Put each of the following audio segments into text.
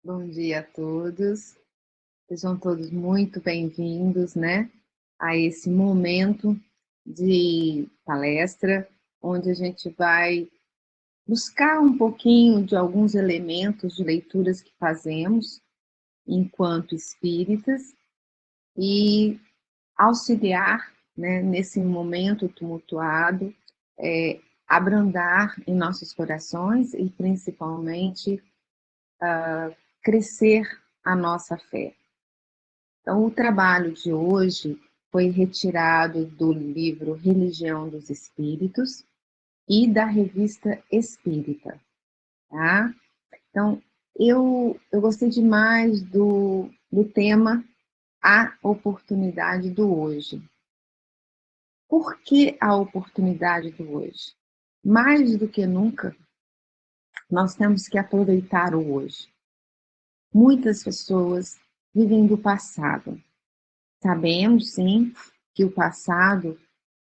Bom dia a todos. Sejam todos muito bem-vindos, né, a esse momento de palestra, onde a gente vai buscar um pouquinho de alguns elementos de leituras que fazemos enquanto espíritas e auxiliar, né, nesse momento tumultuado, abrandar em nossos corações e principalmente crescer a nossa fé. Então, o trabalho de hoje foi retirado do livro Religião dos Espíritos e da Revista Espírita, tá? Então, eu gostei demais do tema A Oportunidade do Hoje. Por que a oportunidade do hoje? Mais do que nunca, nós temos que aproveitar o hoje. Muitas pessoas vivem do passado. Sabemos, sim, que o passado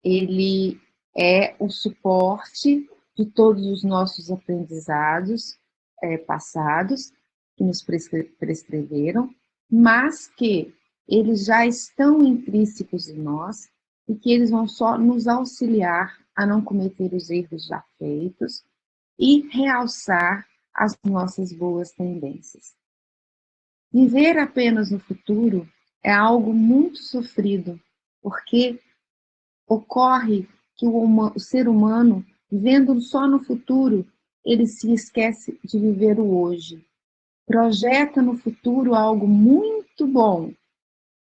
ele é o suporte de todos os nossos aprendizados passados, que nos prescreveram, mas que eles já estão intrínsecos em nós e que eles vão só nos auxiliar a não cometer os erros já feitos e realçar as nossas boas tendências. Viver apenas no futuro é algo muito sofrido, porque ocorre que o ser humano, vivendo só no futuro, ele se esquece de viver o hoje. Projeta no futuro algo muito bom,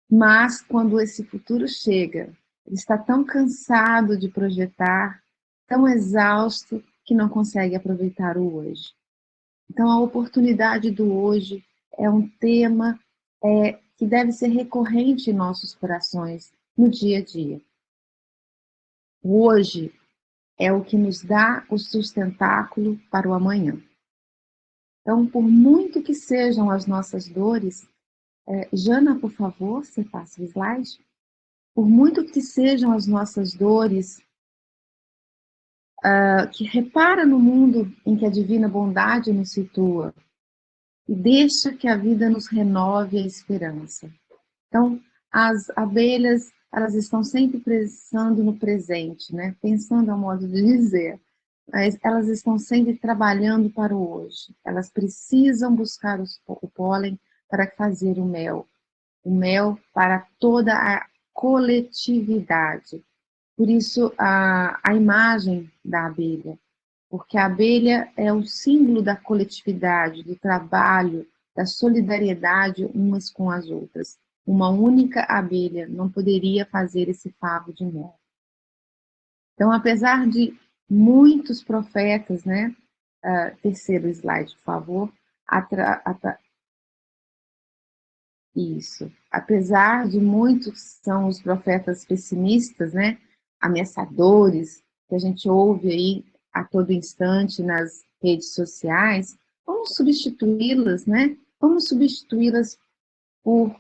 mas quando esse futuro chega, ele está tão cansado de projetar, tão exausto, que não consegue aproveitar o hoje. Então, a oportunidade do hoje é um tema que deve ser recorrente em nossos corações, no dia a dia. O hoje é o que nos dá o sustentáculo para o amanhã. Então, por muito que sejam as nossas dores, Jana, por favor, você passa o slide. Por muito que sejam as nossas dores, que repara no mundo em que a divina bondade nos situa e deixa que a vida nos renove a esperança. Então, as abelhas, elas estão sempre pensando no presente, né? Pensando a modo de dizer, mas elas estão sempre trabalhando para o hoje. Elas precisam buscar o pólen para fazer o mel para toda a coletividade. Por isso, a imagem da abelha, porque a abelha é o símbolo da coletividade, do trabalho, da solidariedade umas com as outras. Uma única abelha não poderia fazer esse favo de mel. Então, apesar de muitos profetas, né? Terceiro slide, por favor. Isso. Apesar de muitos são os profetas pessimistas, né? Ameaçadores, que a gente ouve aí a todo instante nas redes sociais, vamos substituí-las, né? Vamos substituí-las por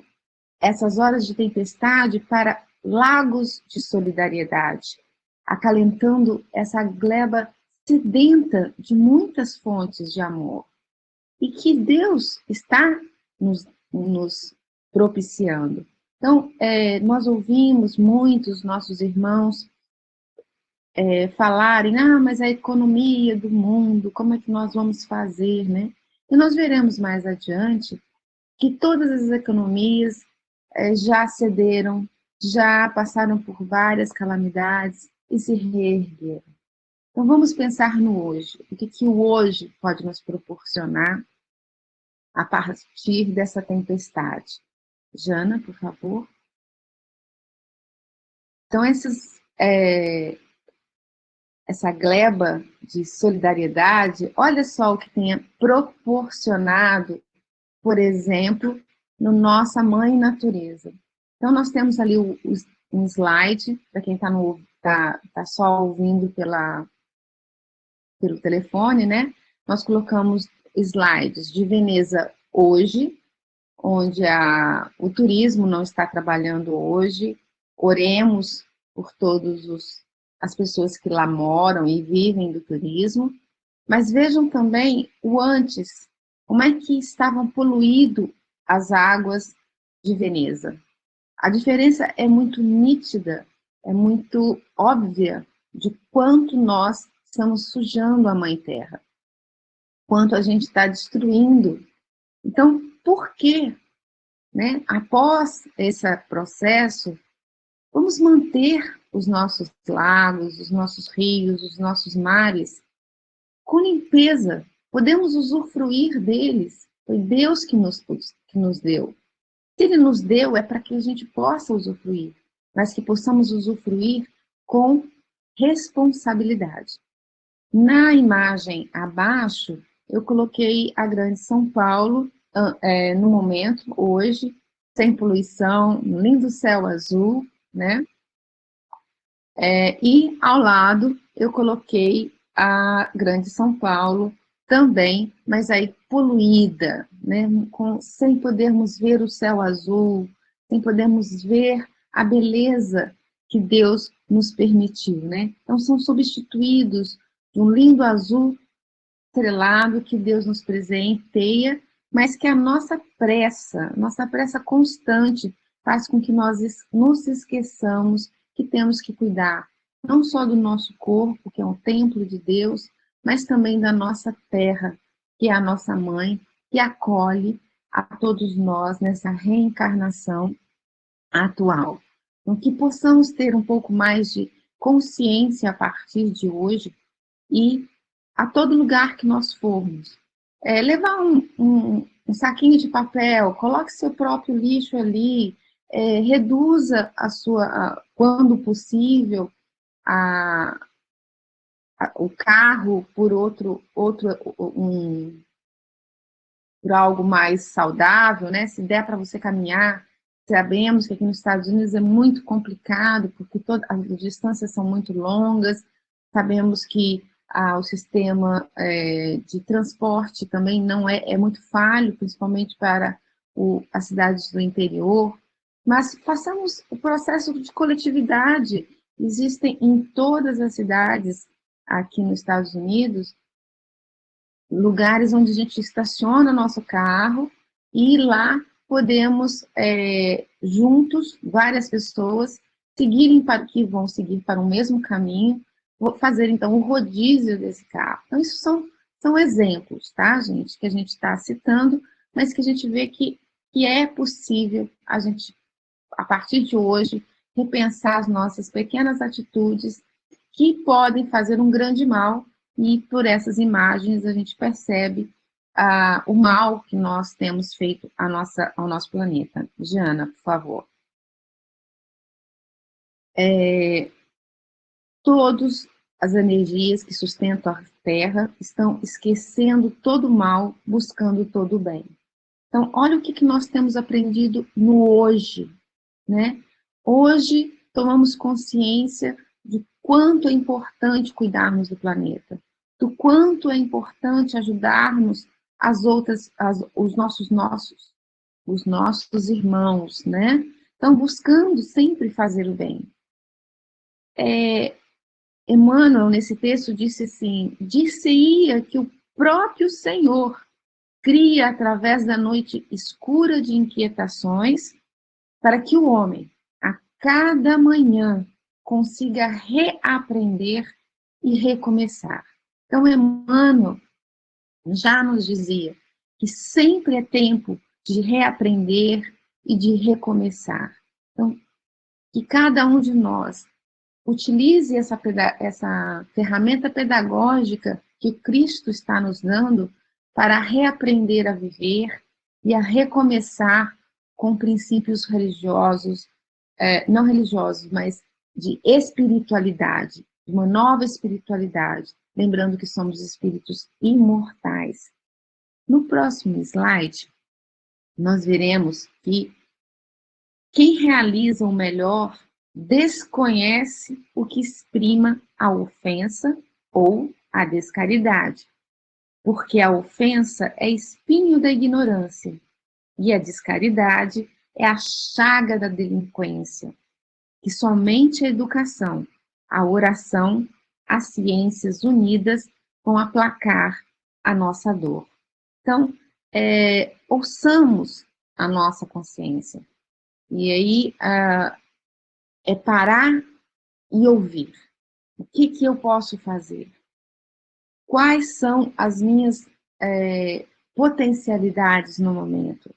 essas horas de tempestade para lagos de solidariedade, acalentando essa gleba sedenta de muitas fontes de amor. E que Deus está nos propiciando. Então, nós ouvimos muitos nossos irmãos falarem, mas a economia do mundo, como é que nós vamos fazer, né? E nós veremos mais adiante que todas as economias já cederam, já passaram por várias calamidades e se reergueram. Então, vamos pensar no hoje. O que o hoje pode nos proporcionar a partir dessa tempestade? Jana, por favor. Então, essa gleba de solidariedade, olha só o que tenha proporcionado, por exemplo, no nossa mãe natureza. Então, nós temos ali um slide, para quem está tá só ouvindo pelo telefone, né? Nós colocamos slides de Veneza hoje, onde o turismo não está trabalhando hoje. Oremos por todas as pessoas que lá moram e vivem do turismo. Mas vejam também o antes, Como é que estavam poluídas as águas de Veneza? A diferença é muito nítida, é muito óbvia de quanto nós estamos sujando a Mãe Terra, quanto a gente está destruindo. Então, por que, né, após esse processo, vamos manter os nossos lagos, os nossos rios, os nossos mares com limpeza? Podemos usufruir deles. Foi Deus que nos deu. Se Ele nos deu, é para que a gente possa usufruir, mas que possamos usufruir com responsabilidade. Na imagem abaixo, eu coloquei a Grande São Paulo, no momento, hoje, sem poluição, lindo céu azul, né? E ao lado eu coloquei a Grande São Paulo também, mas aí poluída, né? Sem podermos ver o céu azul, sem podermos ver a beleza que Deus nos permitiu, né? Então são substituídos de um lindo azul estrelado que Deus nos presenteia, mas que a nossa pressa constante faz com que nós nos esqueçamos que temos que cuidar não só do nosso corpo, que é um templo de Deus, mas também da nossa terra, que é a nossa mãe, que acolhe a todos nós nessa reencarnação atual. Então, que possamos ter um pouco mais de consciência a partir de hoje e a todo lugar que nós formos. Levar um saquinho de papel, coloque seu próprio lixo ali, reduza quando possível, o carro por algo mais saudável, né? Se der para você caminhar, sabemos que aqui nos Estados Unidos é muito complicado, porque as distâncias são muito longas, sabemos que o sistema de transporte também não é muito falho, principalmente para as cidades do interior, mas façamos o processo de coletividade. Existem em todas as cidades aqui nos Estados Unidos lugares onde a gente estaciona nosso carro e lá podemos, juntos, várias pessoas, que vão seguir para o mesmo caminho, fazer, então, o rodízio desse carro. Então, isso são exemplos, tá, gente, que a gente está citando, mas que a gente vê que é possível a gente, a partir de hoje, repensar as nossas pequenas atitudes que podem fazer um grande mal, e por essas imagens a gente percebe o mal que nós temos feito ao nosso planeta. Jana, por favor. Todas as energias que sustentam a Terra estão esquecendo todo o mal, buscando todo o bem. Então, olha o que nós temos aprendido no hoje, né? Hoje, tomamos consciência de quanto é importante cuidarmos do planeta, do quanto é importante ajudarmos os nossos irmãos, né? Então, buscando sempre fazer o bem. Emmanuel, nesse texto, disse assim: dir-se-ia que o próprio Senhor cria através da noite escura de inquietações, para que o homem, a cada manhã, consiga reaprender e recomeçar. Então, Emmanuel já nos dizia que sempre é tempo de reaprender e de recomeçar. Então, que cada um de nós utilize essa ferramenta pedagógica que o Cristo está nos dando para reaprender a viver e a recomeçar com princípios religiosos, não religiosos, mas de espiritualidade, de uma nova espiritualidade, lembrando que somos espíritos imortais. No próximo slide, nós veremos que quem realiza o melhor desconhece o que exprima a ofensa ou a descaridade, porque a ofensa é espinho da ignorância e a descaridade é a chaga da delinquência, que somente a educação, a oração, as ciências unidas vão aplacar a nossa dor. Então, ouçamos a nossa consciência. E aí é parar e ouvir. O que eu posso fazer? Quais são as minhas potencialidades no momento?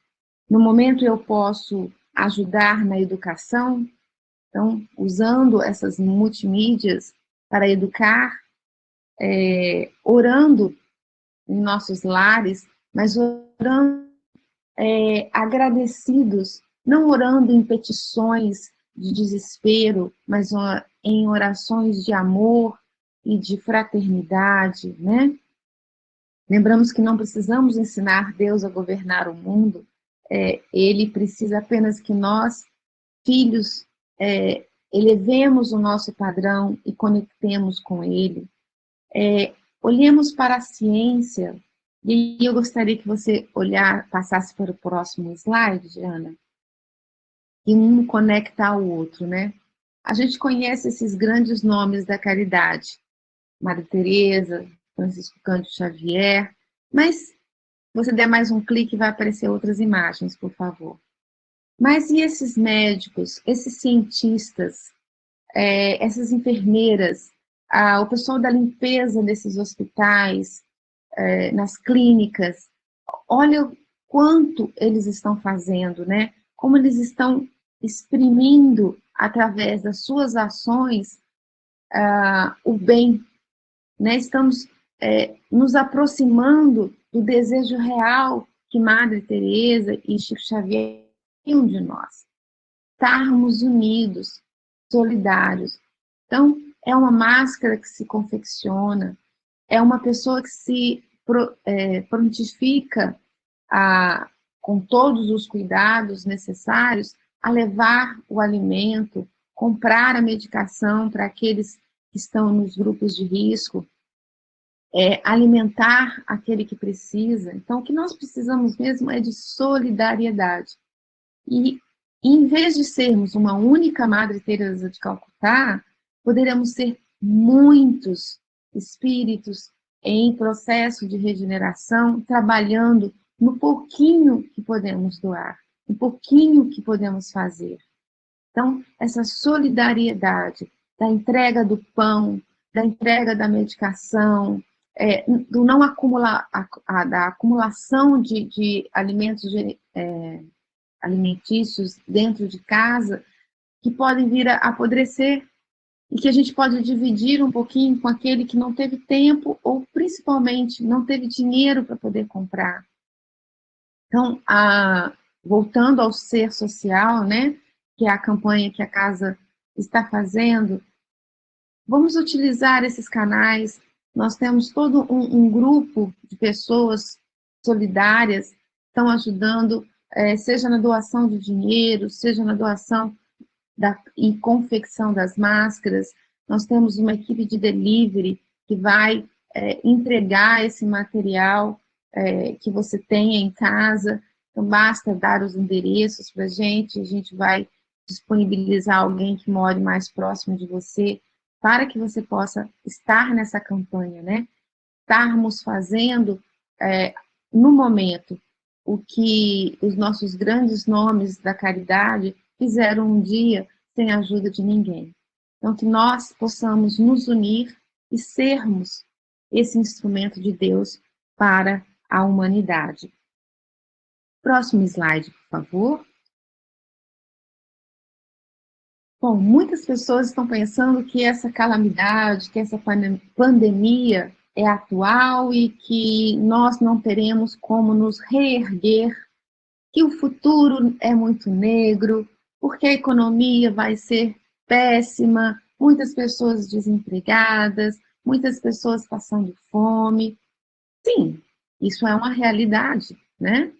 No momento eu posso ajudar na educação, então, usando essas multimídias para educar, orando em nossos lares, mas orando agradecidos, não orando em petições de desespero, mas em orações de amor e de fraternidade, né? Lembramos que não precisamos ensinar Deus a governar o mundo, ele precisa apenas que nós, filhos, elevemos o nosso padrão e conectemos com ele. Olhemos para a ciência, e eu gostaria que você passasse para o próximo slide, Diana, e um conecta ao outro, né? A gente conhece esses grandes nomes da caridade, Madre Teresa, Francisco Cândido Xavier, mas se você der mais um clique, vai aparecer outras imagens, por favor. Mas e esses médicos, esses cientistas, essas enfermeiras, o pessoal da limpeza desses hospitais, nas clínicas? Olha o quanto eles estão fazendo, né? Como eles estão exprimindo, através das suas ações, o bem, né? Estamos nos aproximando do desejo real que Madre Teresa e Chico Xavier tinham de nós. Estarmos unidos, solidários. Então, é uma máscara que se confecciona, é uma pessoa que se prontifica com todos os cuidados necessários a levar o alimento, comprar a medicação para aqueles que estão nos grupos de risco, alimentar aquele que precisa. Então, o que nós precisamos mesmo é de solidariedade. E, em vez de sermos uma única Madre Teresa de Calcutá, poderemos ser muitos espíritos em processo de regeneração, trabalhando no pouquinho que podemos doar, no pouquinho que podemos fazer. Então, essa solidariedade da entrega do pão, da entrega da medicação, do não acumular, da acumulação de alimentos alimentícios dentro de casa, que podem vir a apodrecer, e que a gente pode dividir um pouquinho com aquele que não teve tempo ou, principalmente, não teve dinheiro para poder comprar. Então, voltando ao ser social, né, que é a campanha que a casa está fazendo, vamos utilizar esses canais. Nós temos todo um grupo de pessoas solidárias que estão ajudando, seja na doação de dinheiro, seja na doação e confecção das máscaras. Nós temos uma equipe de delivery que vai entregar esse material que você tenha em casa. Então, basta dar os endereços para a gente vai disponibilizar alguém que more mais próximo de você, para que você possa estar nessa campanha, né? Estarmos fazendo, no momento, o que os nossos grandes nomes da caridade fizeram um dia sem a ajuda de ninguém. Então, que nós possamos nos unir e sermos esse instrumento de Deus para a humanidade. Próximo slide, por favor. Bom, muitas pessoas estão pensando que essa calamidade, que essa pandemia é atual e que nós não teremos como nos reerguer, que o futuro é muito negro, porque a economia vai ser péssima, muitas pessoas desempregadas, muitas pessoas passando fome. Sim, isso é uma realidade, né?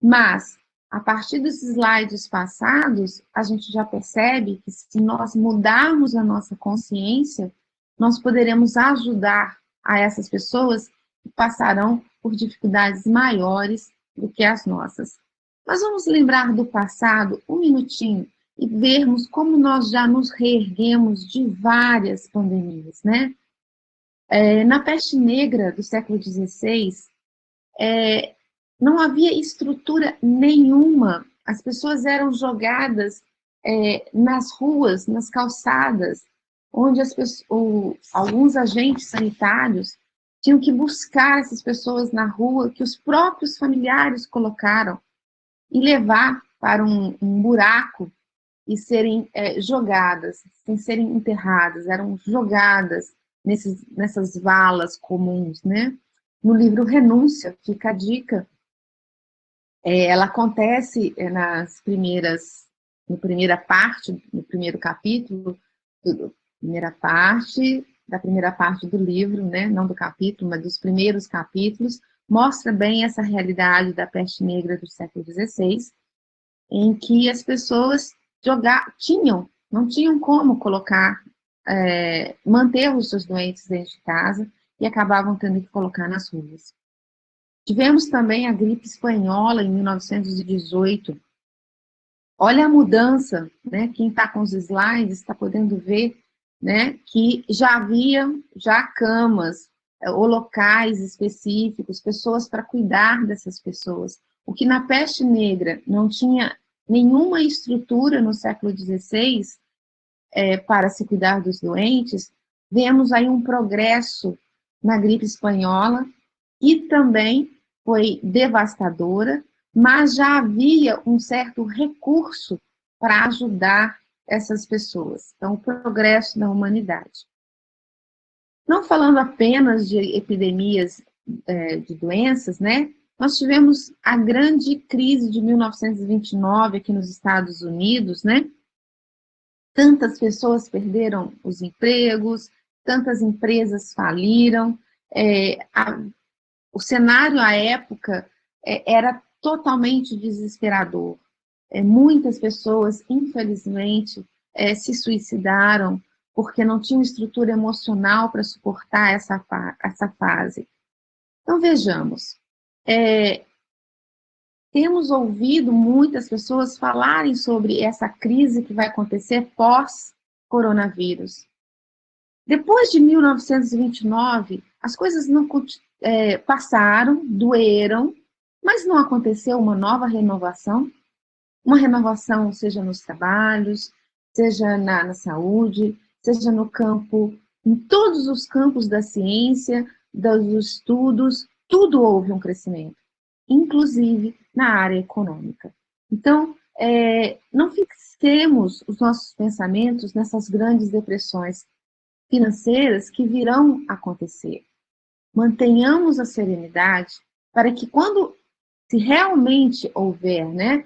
Mas, a partir dos slides passados, a gente já percebe que, se nós mudarmos a nossa consciência, nós poderemos ajudar a essas pessoas que passarão por dificuldades maiores do que as nossas. Mas vamos lembrar do passado um minutinho e vermos como nós já nos reerguemos de várias pandemias, né? Na peste negra do século XVI, não havia estrutura nenhuma. As pessoas eram jogadas nas ruas, nas calçadas, onde alguns agentes sanitários tinham que buscar essas pessoas na rua que os próprios familiares colocaram e levar para um buraco e serem jogadas, sem serem enterradas, eram jogadas nessas valas comuns, né? No livro Renúncia, fica a dica, ela acontece na primeira parte, no primeiro capítulo, da primeira parte do livro, né? Não do capítulo, mas dos primeiros capítulos, mostra bem essa realidade da peste negra do século XVI, em que as pessoas não tinham como manter os seus doentes dentro de casa e acabavam tendo que colocar nas ruas. Tivemos também a gripe espanhola em 1918. Olha a mudança, né? Quem está com os slides está podendo ver, né, que já havia camas ou locais específicos, pessoas para cuidar dessas pessoas. O que na peste negra não tinha nenhuma estrutura no século XVI para se cuidar dos doentes, vemos aí um progresso na gripe espanhola, que também foi devastadora, mas já havia um certo recurso para ajudar essas pessoas. Então, o progresso da humanidade. Não falando apenas de epidemias de doenças, né? Nós tivemos a grande crise de 1929 aqui nos Estados Unidos, né? Tantas pessoas perderam os empregos, tantas empresas faliram, o cenário à época era totalmente desesperador. Muitas pessoas, infelizmente, se suicidaram porque não tinham estrutura emocional para suportar essa fase. Então, vejamos, temos ouvido muitas pessoas falarem sobre essa crise que vai acontecer pós-coronavírus. Depois de 1929, as coisas não passaram, doeram, mas não aconteceu uma nova renovação? Uma renovação, seja nos trabalhos, seja na saúde, seja no campo, em todos os campos da ciência, dos estudos, tudo houve um crescimento, inclusive na área econômica. Então, não fixemos os nossos pensamentos nessas grandes depressões financeiras que virão acontecer. Mantenhamos a serenidade para que quando se realmente houver, né,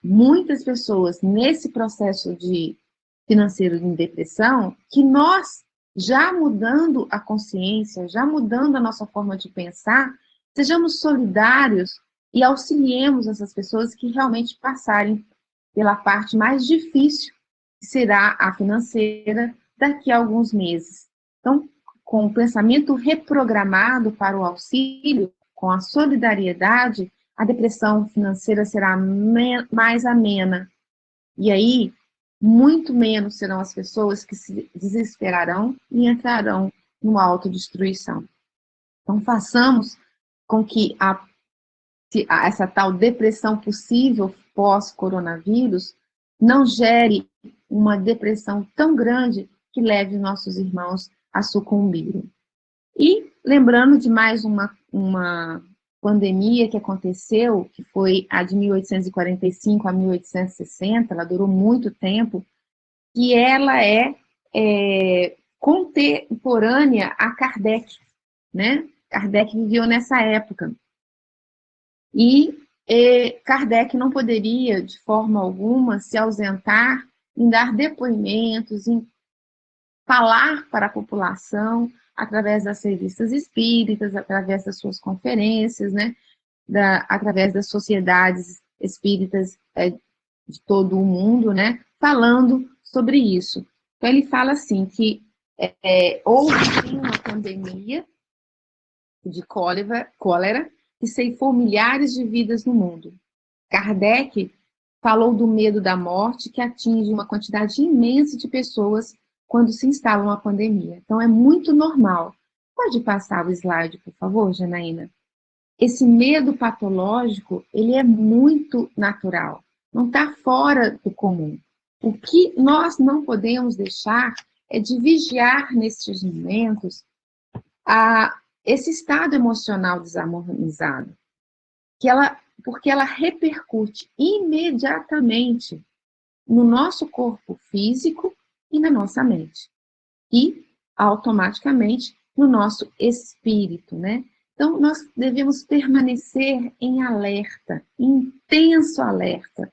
muitas pessoas nesse processo financeiro de depressão, que nós, já mudando a consciência, já mudando a nossa forma de pensar, sejamos solidários e auxiliemos essas pessoas que realmente passarem pela parte mais difícil, que será a financeira, daqui a alguns meses. Então, com o pensamento reprogramado para o auxílio, com a solidariedade, a depressão financeira será mais amena. E aí, muito menos serão as pessoas que se desesperarão e entrarão numa autodestruição. Então, façamos com que essa tal depressão possível pós-coronavírus não gere uma depressão tão grande que leve nossos irmãos a sucumbirem. E lembrando de mais uma pandemia que aconteceu, que foi a de 1845 a 1860, ela durou muito tempo, que ela contemporânea a Kardec, né? Kardec viveu nessa época. E Kardec não poderia, de forma alguma, se ausentar em dar depoimentos, em falar para a população através das revistas espíritas, através das suas conferências, né, através das sociedades espíritas de todo o mundo, né, falando sobre isso. Então, ele fala assim, que houve sim uma pandemia de cólera que ceifou milhares de vidas no mundo. Kardec falou do medo da morte que atinge uma quantidade imensa de pessoas quando se instala uma pandemia. Então, é muito normal. Pode passar o slide, por favor, Janaína? esse medo patológico, ele é muito natural, não está fora do comum. O que nós não podemos deixar é de vigiar nesses momentos esse estado emocional desarmonizado, porque ela repercute imediatamente no nosso corpo físico e na nossa mente. E, automaticamente, no nosso espírito, né? Então, nós devemos permanecer em alerta, intenso alerta,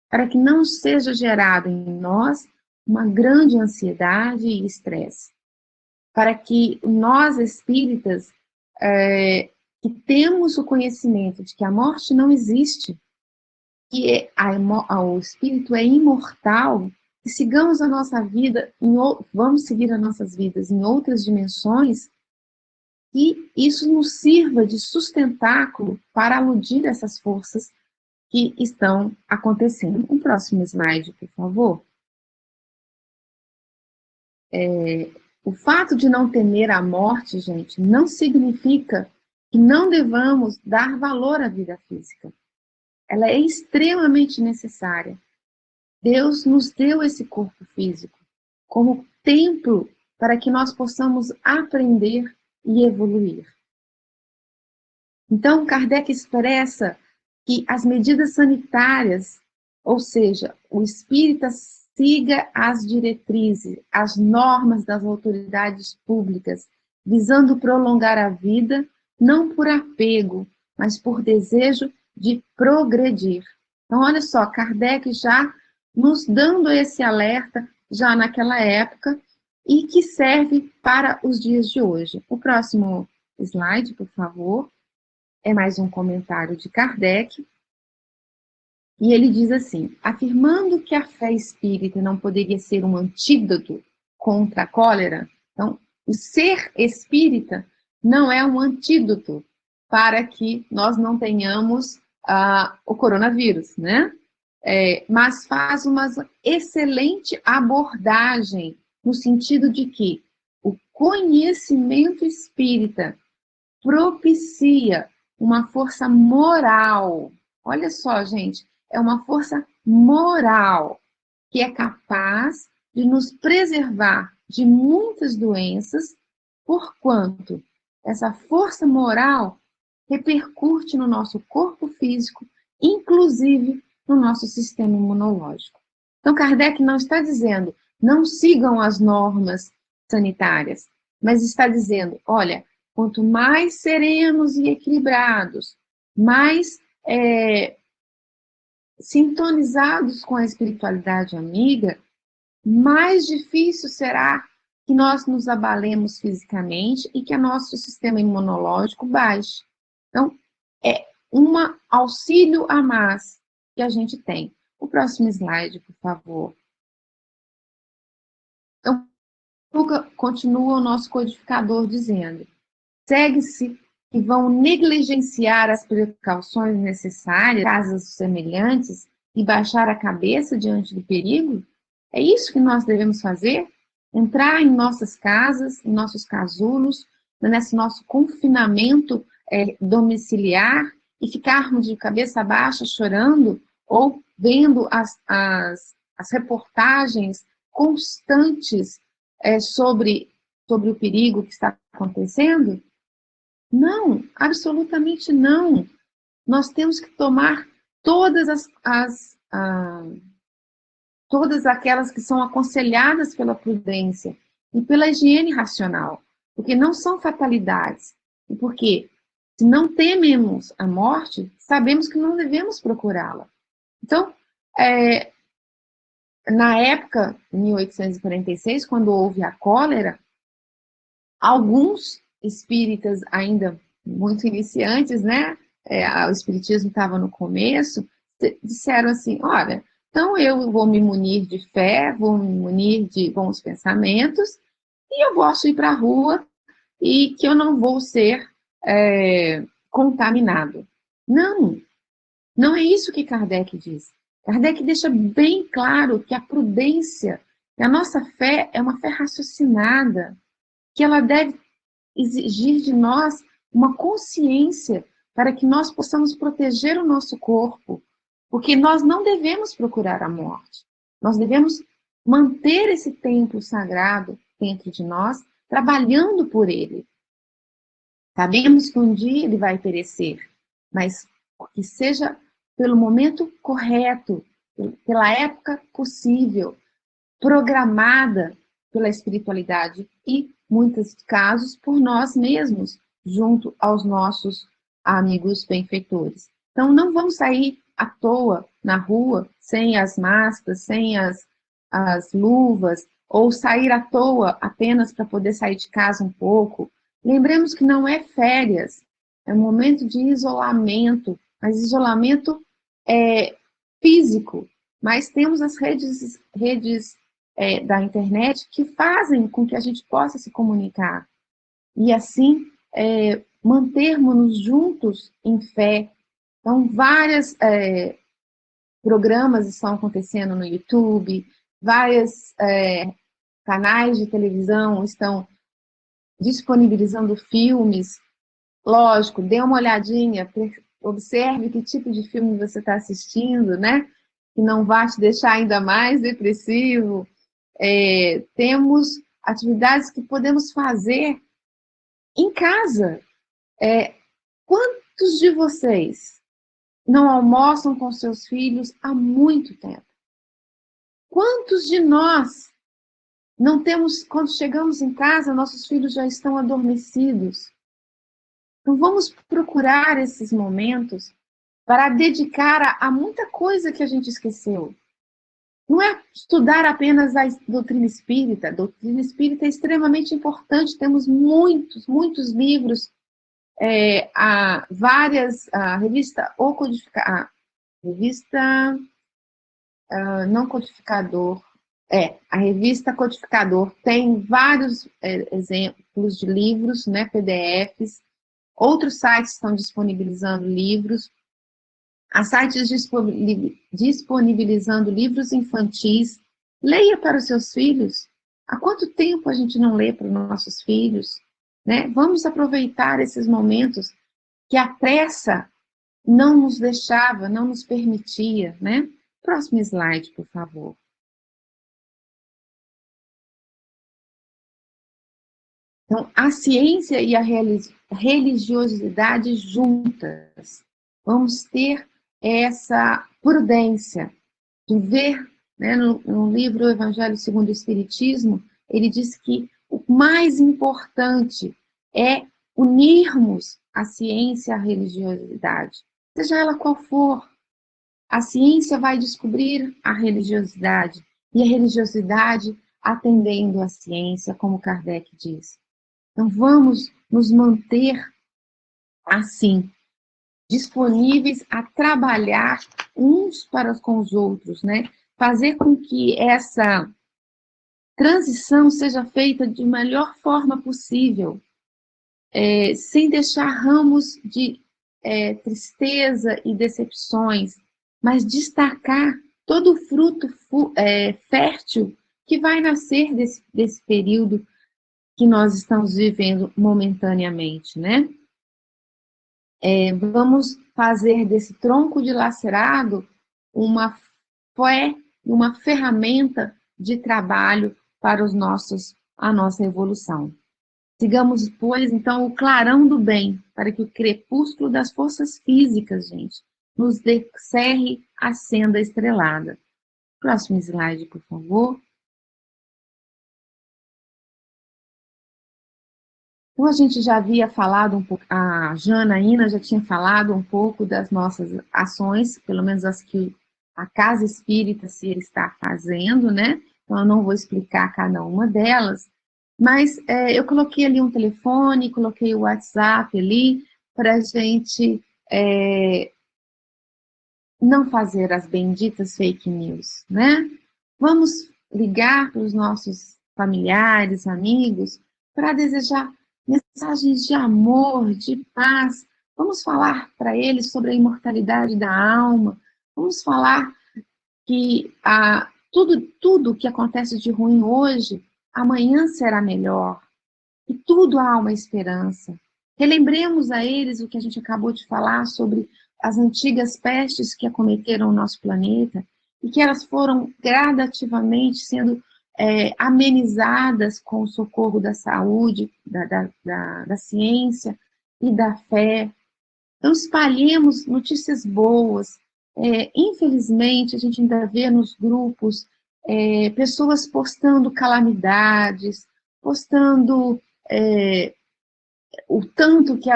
para que não seja gerado em nós uma grande ansiedade e estresse. Para que nós, espíritas, que temos o conhecimento de que a morte não existe, que o espírito é imortal, e sigamos a nossa vida, vamos seguir as nossas vidas em outras dimensões, e isso nos sirva de sustentáculo para aludir essas forças que estão acontecendo. Um próximo slide, por favor. O fato de não temer a morte, gente, não significa que não devamos dar valor à vida física. Ela é extremamente necessária. Deus nos deu esse corpo físico como templo para que nós possamos aprender e evoluir. Então, Kardec expressa que as medidas sanitárias, ou seja, o espírita siga as diretrizes, as normas das autoridades públicas, visando prolongar a vida, não por apego, mas por desejo de progredir. Então, olha só, Kardec já nos dando esse alerta, já naquela época, e que serve para os dias de hoje. O próximo slide, por favor, é mais um comentário de Kardec, e ele diz assim: afirmando que a fé espírita não poderia ser um antídoto contra a cólera, então, o ser espírita não é um antídoto para que nós não tenhamos o coronavírus, né? Mas faz uma excelente abordagem no sentido de que o conhecimento espírita propicia uma força moral. Olha só, gente, é uma força moral que é capaz de nos preservar de muitas doenças, porquanto essa força moral repercute no nosso corpo físico, inclusive no nosso sistema imunológico. Então, Kardec não está dizendo, não sigam as normas sanitárias, mas está dizendo, olha, quanto mais serenos e equilibrados, mais sintonizados com a espiritualidade amiga, mais difícil será que nós nos abalemos fisicamente e que o nosso sistema imunológico baixe. Então, é um auxílio a mais que a gente tem. O próximo slide, por favor. Então, continua o nosso codificador dizendo: segue-se que vão negligenciar as precauções necessárias, casos semelhantes, e baixar a cabeça diante do perigo? É isso que nós devemos fazer? Entrar em nossas casas, em nossos casulos, nesse nosso confinamento domiciliar e ficarmos de cabeça baixa chorando ou vendo as reportagens constantes sobre o perigo que está acontecendo? Não, absolutamente não. Nós temos que tomar todas todas aquelas que são aconselhadas pela prudência e pela higiene racional, porque não são fatalidades. E porque, se não tememos a morte, sabemos que não devemos procurá-la. Então, na época, em 1846, quando houve a cólera, alguns espíritas ainda muito iniciantes, né? O espiritismo estava no começo, disseram assim, olha, então eu vou me munir de fé, vou me munir de bons pensamentos, e eu posso ir para a rua e que eu não vou ser contaminado. Não, não é isso que Kardec diz. Kardec deixa bem claro que a prudência, que a nossa fé é uma fé raciocinada, que ela deve exigir de nós uma consciência para que nós possamos proteger o nosso corpo, porque nós não devemos procurar a morte. Nós devemos manter esse templo sagrado dentro de nós, trabalhando por ele. Sabemos que um dia ele vai perecer, mas que seja pelo momento correto, pela época possível, programada pela espiritualidade e, em muitos casos, por nós mesmos, junto aos nossos amigos benfeitores. Então, não vamos sair à toa na rua, sem as máscaras, sem as luvas, ou sair à toa apenas para poder sair de casa um pouco. Lembremos que não é férias, é um momento de isolamento, mas isolamento físico. Mas temos as redes da internet que fazem com que a gente possa se comunicar. E assim, mantermos-nos juntos em fé. Então, vários programas estão acontecendo no YouTube, vários canais de televisão estão disponibilizando filmes. Lógico, dê uma olhadinha, observe que tipo de filme você está assistindo, né? Que não vai te deixar ainda mais depressivo. Temos atividades que podemos fazer em casa. Quantos de vocês não almoçam com seus filhos há muito tempo? Quantos de nós não temos, quando chegamos em casa, nossos filhos já estão adormecidos? Então, vamos procurar esses momentos para dedicar a muita coisa que a gente esqueceu. Não é estudar apenas a doutrina espírita. A doutrina espírita é extremamente importante. Temos muitos livros, a revista não codificador, a revista Codificador tem vários exemplos de livros, né, PDFs. Outros sites estão disponibilizando livros. Há sites disponibilizando livros infantis. Leia para os seus filhos. Há quanto tempo a gente não lê para os nossos filhos? Né? Vamos aproveitar esses momentos que a pressa não nos deixava, não nos permitia. Né? Próximo slide, por favor. Então, a ciência e a religiosidade juntas. Vamos ter essa prudência de ver, né, no livro Evangelho segundo o Espiritismo, ele diz que o mais importante é unirmos a ciência à religiosidade, seja ela qual for. A ciência vai descobrir a religiosidade, e a religiosidade atendendo à ciência, como Kardec diz. Então, vamos nos manter assim, disponíveis a trabalhar uns para com os outros, né? Fazer com que essa transição seja feita de melhor forma possível, sem deixar ramos de tristeza e decepções, mas destacar todo o fruto fértil que vai nascer desse período que nós estamos vivendo momentaneamente, né? Vamos fazer desse tronco dilacerado uma ferramenta de trabalho para a nossa evolução. Sigamos, pois, então, o clarão do bem, para que o crepúsculo das forças físicas, gente, nos descerre a senda estrelada. Próximo slide, por favor. Então, a gente já havia falado um pouco, a Janaína já tinha falado um pouco das nossas ações, pelo menos as que a Casa Espírita se está fazendo, né? Então, eu não vou explicar cada uma delas, mas eu coloquei ali um telefone, coloquei o WhatsApp ali, para a gente não fazer as benditas fake news, né? Vamos ligar para os nossos familiares, amigos, para desejar mensagens de amor, de paz. Vamos falar para eles sobre a imortalidade da alma. Vamos falar que tudo que acontece de ruim hoje, amanhã será melhor. E tudo há uma esperança. Relembremos a eles o que a gente acabou de falar sobre as antigas pestes que acometeram o nosso planeta e que elas foram gradativamente sendo amenizadas com o socorro da saúde, da ciência e da fé. Então, espalhemos notícias boas. Infelizmente, a gente ainda vê nos grupos pessoas postando calamidades, postando o tanto que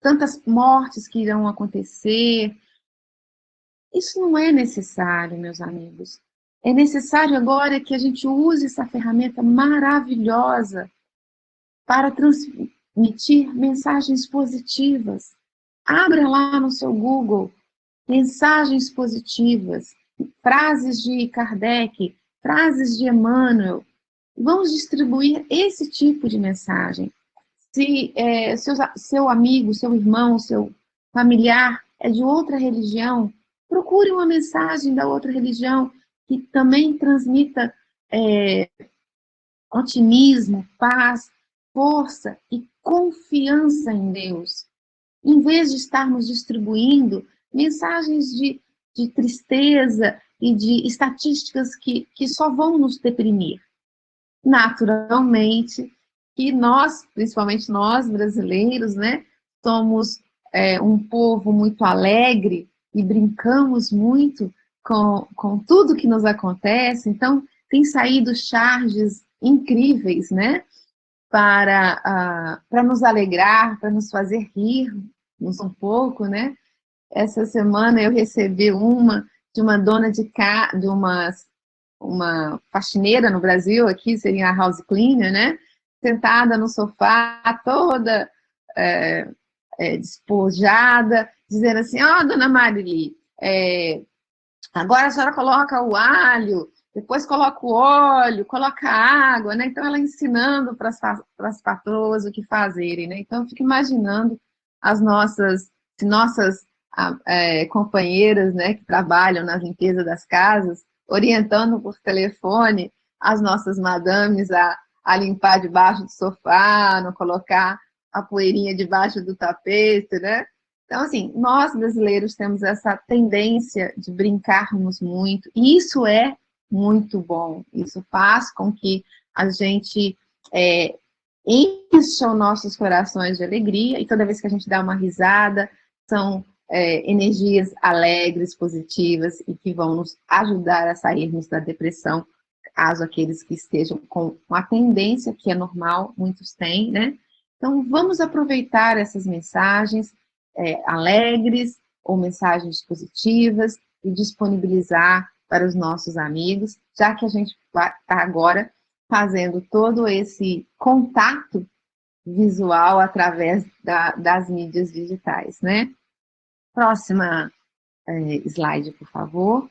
tantas mortes que irão acontecer. Isso não é necessário, meus amigos. É necessário agora que a gente use essa ferramenta maravilhosa para transmitir mensagens positivas. Abra lá no seu Google mensagens positivas, frases de Kardec, frases de Emmanuel. Vamos distribuir esse tipo de mensagem. Se seu amigo, seu irmão, seu familiar é de outra religião, procure uma mensagem da outra religião que também transmita otimismo, paz, força e confiança em Deus. Em vez de estarmos distribuindo mensagens de tristeza e de estatísticas que só vão nos deprimir. Naturalmente, que nós, principalmente nós brasileiros, né, somos um povo muito alegre e brincamos muito com tudo que nos acontece, então tem saído charges incríveis, né, para nos alegrar, para nos fazer rir um pouco, né. Essa semana eu recebi de uma dona de casa, de uma faxineira no Brasil, aqui seria a house cleaner, né? Sentada no sofá, toda despojada, dizendo assim, dona Marili, agora a senhora coloca o alho, depois coloca o óleo, coloca a água, né? Então ela ensinando para as patroas o que fazerem, né? Então eu fico imaginando as nossas companheiras, né, que trabalham na limpeza das casas, orientando por telefone as nossas madames a limpar debaixo do sofá, não colocar a poeirinha debaixo do tapete, né? Então, assim, nós brasileiros temos essa tendência de brincarmos muito, e isso é muito bom. Isso faz com que a gente encha os nossos corações de alegria, e toda vez que a gente dá uma risada, são energias alegres, positivas, e que vão nos ajudar a sairmos da depressão, caso aqueles que estejam com uma tendência, que é normal, muitos têm, né? Então, vamos aproveitar essas mensagens alegres ou mensagens positivas e disponibilizar para os nossos amigos, já que a gente está agora fazendo todo esse contato visual através das mídias digitais, né? Próxima slide, por favor.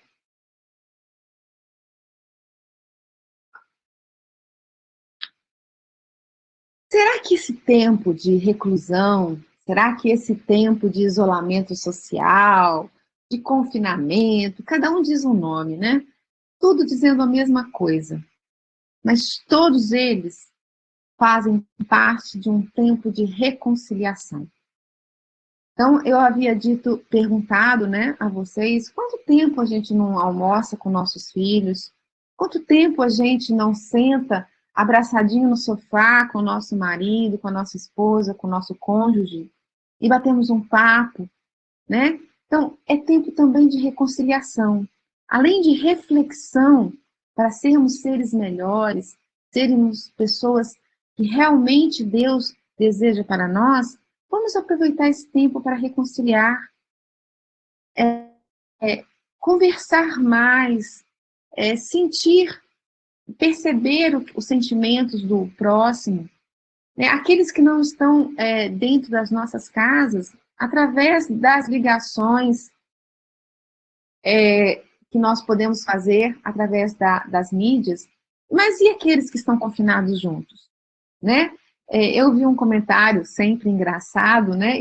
Será que esse tempo de reclusão, será que esse tempo de isolamento social, de confinamento, cada um diz um nome, né? Tudo dizendo a mesma coisa, mas todos eles fazem parte de um tempo de reconciliação. Então, eu havia perguntado, né, a vocês, quanto tempo a gente não almoça com nossos filhos? Quanto tempo a gente não senta abraçadinho no sofá com o nosso marido, com a nossa esposa, com o nosso cônjuge, e batemos um papo, né? Então, é tempo também de reconciliação. Além de reflexão, para sermos seres melhores, sermos pessoas que realmente Deus deseja para nós, vamos aproveitar esse tempo para reconciliar, conversar mais, sentir, perceber os sentimentos do próximo, né? Aqueles que não estão dentro das nossas casas, através das ligações que nós podemos fazer através das mídias, mas e aqueles que estão confinados juntos, né? Eu vi um comentário sempre engraçado, né,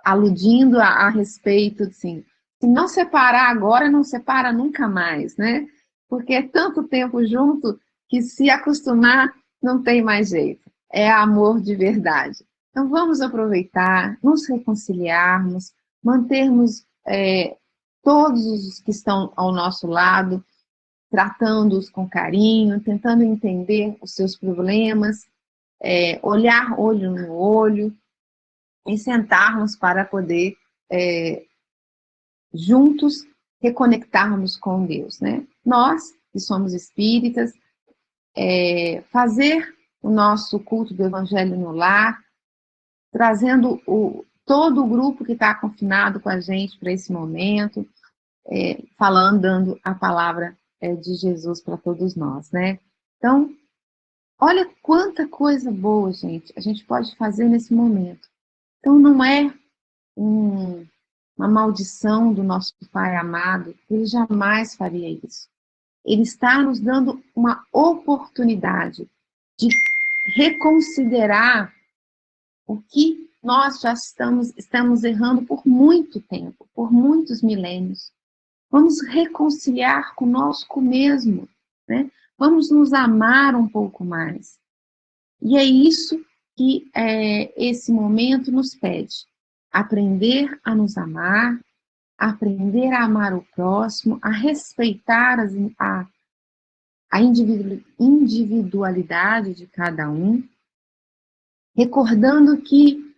aludindo a respeito, assim, se não separar agora, não separa nunca mais, né? Porque é tanto tempo junto que se acostumar não tem mais jeito. é amor de verdade. Então vamos aproveitar, nos reconciliarmos, mantermos todos os que estão ao nosso lado, tratando-os com carinho, tentando entender os seus problemas, olhar olho no olho e sentarmos para poder juntos reconectarmos com Deus, né? Nós, que somos espíritas, fazer o nosso culto do Evangelho no lar, trazendo todo o grupo que está confinado com a gente para esse momento, falando, dando a palavra de Jesus para todos nós, né? Então, olha quanta coisa boa, gente, a gente pode fazer nesse momento. Então, não é uma maldição do nosso Pai amado, ele jamais faria isso. Ele está nos dando uma oportunidade de reconsiderar o que nós já estamos errando por muito tempo, por muitos milênios. Vamos reconciliar conosco mesmo, né? Vamos nos amar um pouco mais. E é isso que esse momento nos pede. Aprender a nos amar, aprender a amar o próximo, a respeitar a individualidade de cada um, recordando que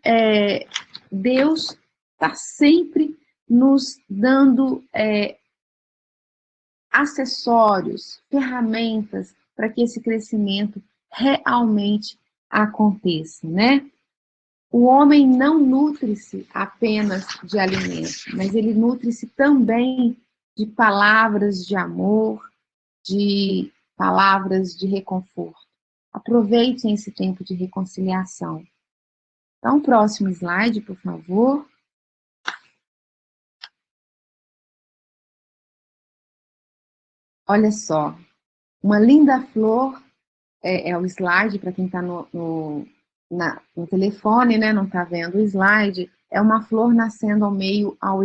Deus está sempre nos dando acessórios, ferramentas para que esse crescimento realmente aconteça, né? O homem não nutre-se apenas de alimento, mas ele nutre-se também de palavras de amor, de palavras de reconforto. Aproveitem esse tempo de reconciliação. Então, próximo slide, por favor. Olha só, uma linda flor, é o slide para quem está no telefone, né, não está vendo o slide, é uma flor nascendo ao meio ao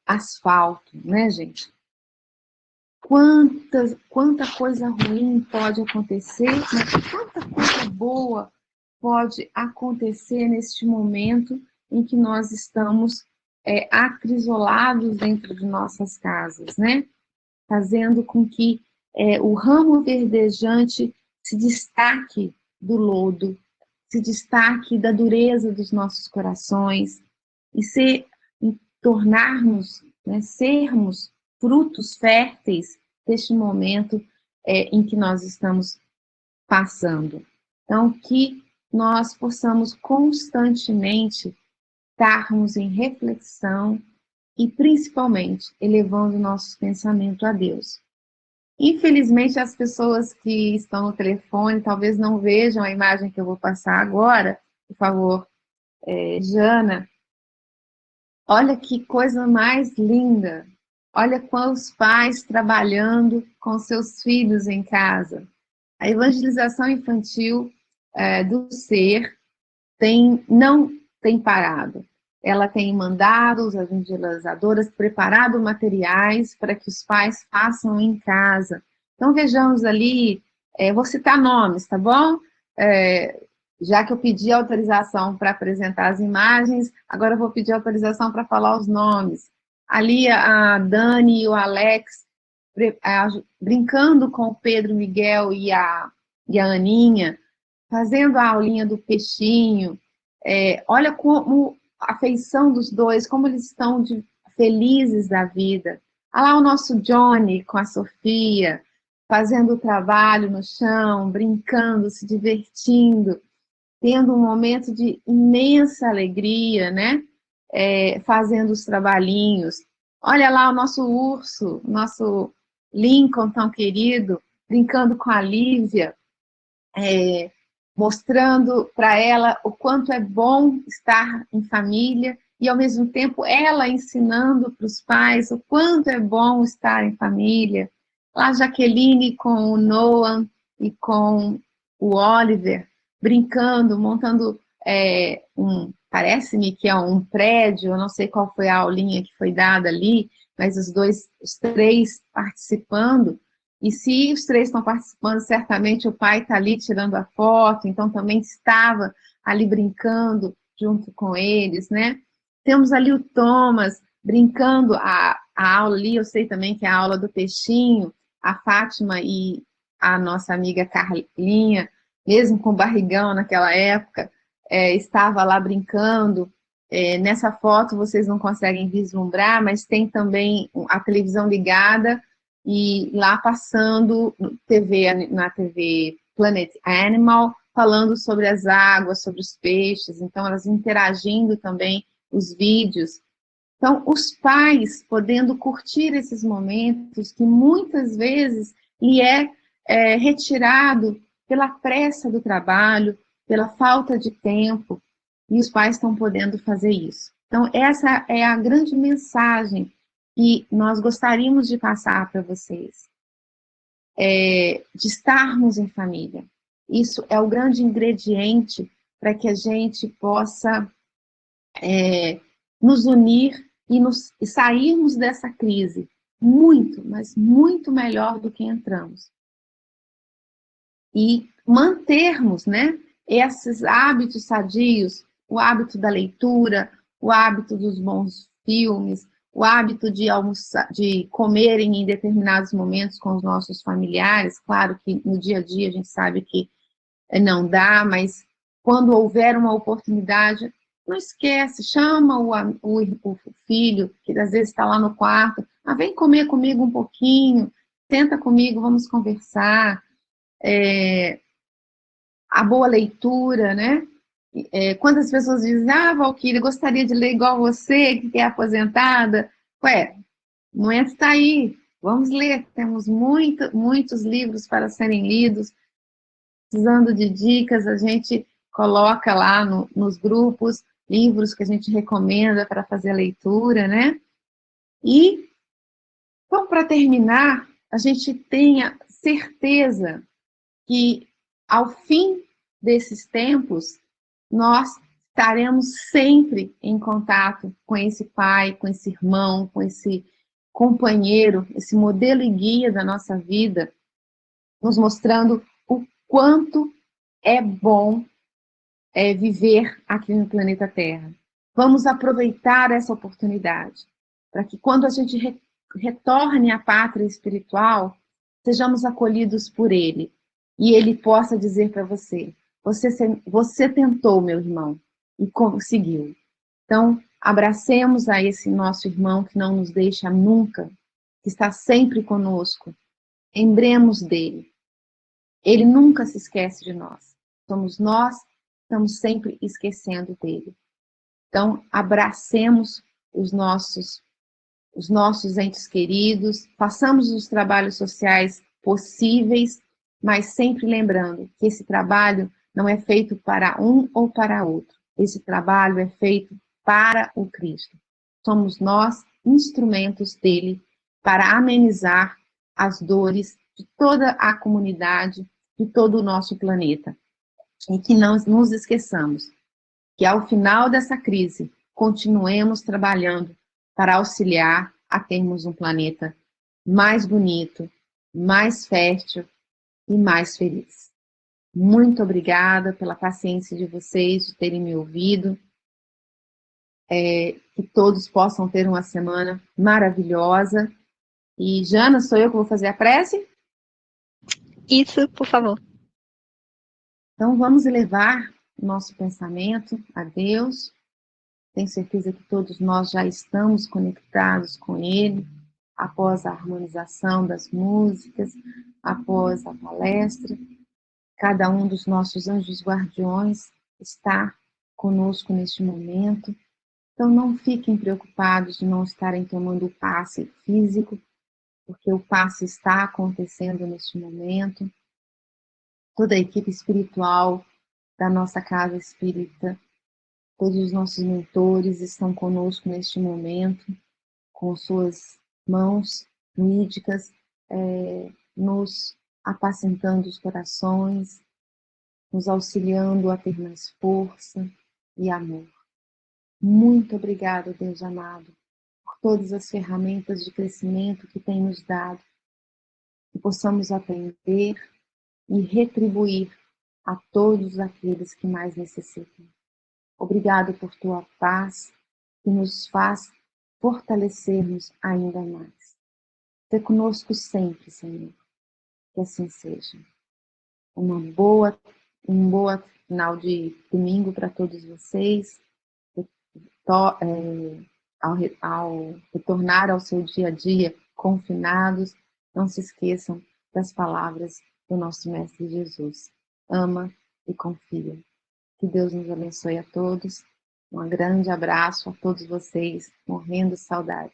asfalto, né, gente? Quanta coisa ruim pode acontecer, mas quanta coisa boa pode acontecer neste momento em que nós estamos acrisolados dentro de nossas casas, né? Fazendo com que o ramo verdejante se destaque do lodo, se destaque da dureza dos nossos corações e tornarmos, né, sermos frutos férteis deste momento em que nós estamos passando. Então, que nós possamos constantemente estarmos em reflexão e, principalmente, elevando o nosso pensamento a Deus. Infelizmente, as pessoas que estão no telefone talvez não vejam a imagem que eu vou passar agora. Por favor, Jana. Olha que coisa mais linda. Olha quantos pais trabalhando com seus filhos em casa. A evangelização infantil do ser não tem parado. Ela tem mandado as evangelizadoras preparado materiais para que os pais façam em casa. Então, vejamos ali, vou citar nomes, tá bom? Já que eu pedi autorização para apresentar as imagens, agora eu vou pedir autorização para falar os nomes. Ali a Dani e o Alex brincando com o Pedro Miguel e a Aninha, fazendo a aulinha do peixinho. Olha como a afeição dos dois, como eles estão felizes da vida. Olha lá o nosso Johnny com a Sofia, fazendo o trabalho no chão, brincando, se divertindo, tendo um momento de imensa alegria, né? Fazendo os trabalhinhos. Olha lá o nosso urso, nosso Lincoln tão querido, brincando com a Lívia, mostrando para ela o quanto é bom estar em família e, ao mesmo tempo, ela ensinando para os pais o quanto é bom estar em família. Lá a Jaqueline com o Noah e com o Oliver, brincando, montando parece-me que é um prédio, eu não sei qual foi a aulinha que foi dada ali, mas os três participando, E se os três estão participando, certamente o pai está ali tirando a foto, então também estava ali brincando junto com eles, né? Temos ali o Thomas brincando a aula ali, eu sei também que é a aula do peixinho, a Fátima e a nossa amiga Carlinha, mesmo com barrigão naquela época, estava lá brincando. Nessa foto vocês não conseguem vislumbrar, mas tem também a televisão ligada e lá passando na TV Planet Animal, falando sobre as águas, sobre os peixes, então elas interagindo também os vídeos. Então, os pais podendo curtir esses momentos que muitas vezes lhe é retirado pela pressa do trabalho, pela falta de tempo, e os pais estão podendo fazer isso. Então, essa é a grande mensagem que nós gostaríamos de passar para vocês, de estarmos em família. Isso é o grande ingrediente para que a gente possa nos unir e sairmos dessa crise muito, mas muito melhor do que entramos. E mantermos, né, esses hábitos sadios, o hábito da leitura, o hábito dos bons filmes, o hábito de almoçar, de comerem em determinados momentos com os nossos familiares. Claro que no dia a dia a gente sabe que não dá, mas quando houver uma oportunidade, não esquece, chama o filho, que às vezes está lá no quarto, vem comer comigo um pouquinho, senta comigo, vamos conversar. A boa leitura, né? Quantas pessoas dizem, Valquíria, gostaria de ler igual você, que é aposentada. Ué, o momento está aí, vamos ler, temos muitos livros para serem lidos. Precisando de dicas, a gente coloca lá nos grupos livros que a gente recomenda para fazer a leitura, né? E, então, para terminar, a gente tenha certeza que, ao fim desses tempos, nós estaremos sempre em contato com esse pai, com esse irmão, com esse companheiro, esse modelo e guia da nossa vida, nos mostrando o quanto é bom viver aqui no planeta Terra. Vamos aproveitar essa oportunidade para que quando a gente retorne à pátria espiritual, sejamos acolhidos por Ele e Ele possa dizer para você, você tentou, meu irmão, e conseguiu. Então, abracemos a esse nosso irmão que não nos deixa nunca, que está sempre conosco. Lembremos dele. Ele nunca se esquece de nós. Somos nós que estamos sempre esquecendo dele. Então, abracemos os nossos entes queridos, façamos os trabalhos sociais possíveis, mas sempre lembrando que esse trabalho não é feito para um ou para outro. Esse trabalho é feito para o Cristo. Somos nós instrumentos dele para amenizar as dores de toda a comunidade, de todo o nosso planeta. E que não nos esqueçamos que, ao final dessa crise, continuemos trabalhando para auxiliar a termos um planeta mais bonito, mais fértil e mais feliz. Muito obrigada pela paciência de vocês, de terem me ouvido. Que todos possam ter uma semana maravilhosa. E, Jana, sou eu que vou fazer a prece? Isso, por favor. Então, vamos elevar o nosso pensamento a Deus. Tenho certeza que todos nós já estamos conectados com Ele, após a harmonização das músicas, após a palestra. Cada um dos nossos anjos guardiões está conosco neste momento. Então, não fiquem preocupados de não estarem tomando o passe físico, porque o passe está acontecendo neste momento. Toda a equipe espiritual da nossa casa espírita, todos os nossos mentores estão conosco neste momento, com suas mãos mídicas, nos apacentando os corações, nos auxiliando a ter mais força e amor. Muito obrigada, Deus amado, por todas as ferramentas de crescimento que tem nos dado. que possamos atender e retribuir a todos aqueles que mais necessitam. Obrigado por tua paz, que nos faz fortalecermos ainda mais. Ser conosco sempre, Senhor, que assim seja. Um boa final de domingo para todos vocês. Ao retornar ao seu dia a dia confinados, não se esqueçam das palavras do nosso Mestre Jesus. Ama e confia. Que Deus nos abençoe a todos. Um grande abraço a todos vocês, morrendo de saudade.